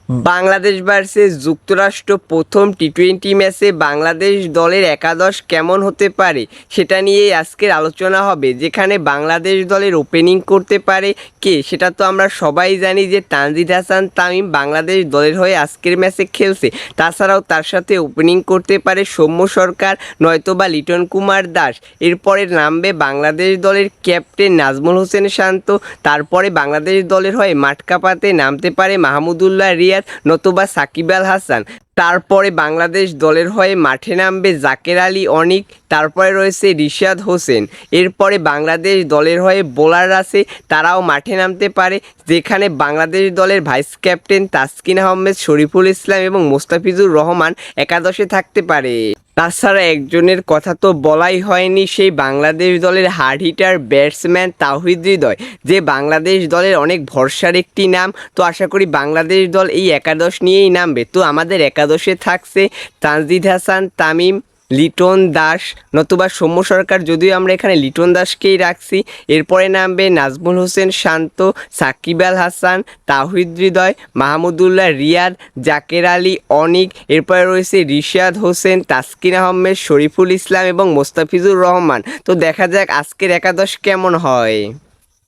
Bangladesh versus যুক্তরাষ্ট্র প্রথম টি-20 ম্যাচে বাংলাদেশ দলের একাদশ কেমন হতে পারে সেটা নিয়েই আজকের আলোচনা হবে। যেখানে বাংলাদেশ দলের ওপেনিং করতে পারে কে সেটা তো আমরা সবাই জানি যে তানজিদ হাসান তামিম বাংলাদেশ দলের হয়ে আজকের ম্যাচে খেলছে। তাছাড়াও তার সাথে ওপেনিং করতে পারে সৌম্য সরকার নয়তোবা লিটন কুমার দাস। এরপরে নামবে বাংলাদেশ দলের ক্যাপ্টেন নাজমুল হোসেন শান্ত। তারপরে বাংলাদেশ দলের হয়ে মাঠ কাঁপাতে নামতে পারে মাহমুদুল্লাহ রিয়াদ নতুবা সাকিব আল হাসান। তারপরে বাংলাদেশ দলের হয়ে মাঠে নামবে জাকের আলী অনিক। তারপরে রয়েছে রিশাদ হোসেন। এরপরে বাংলাদেশ দলের হয়ে বোলার আছে, তারাও মাঠে নামতে পারে। যেখানে বাংলাদেশ দলের ভাইস ক্যাপ্টেন তাসকিন আহমেদ, শরীফুল ইসলাম এবং মোস্তাফিজুর রহমান একাদশে থাকতে পারে। তাছাড়া একজনের কথা তো বলাই হয়নি, সেই বাংলাদেশ দলের hard hitter batsman Towhid Hridoy, যে বাংলাদেশ দলের অনেক ভরসার একটি নাম। তো আশা করি বাংলাদেশ দল এই একাদশ নিয়েই নামবে। তো আমাদের একাদশে থাকছে তানজিদ হাসান তামিম, লিটন দাস নতুবা সৌম্য সরকার, যদিও আমরা এখানে লিটন দাসকেই রাখছি। এরপরে নামবে নাজমুল হোসেন শান্ত, সাকিব আল হাসান, তাওহিদ হৃদয়, মাহমুদুল্লাহ রিয়াদ, জাকের আলী অনিক। এরপরে রয়েছে রিশাদ হোসেন, তাসকিন আহমেদ, শরীফুল ইসলাম এবং মোস্তাফিজুর রহমান। তো দেখা যাক আজকের একাদশ কেমন হয়।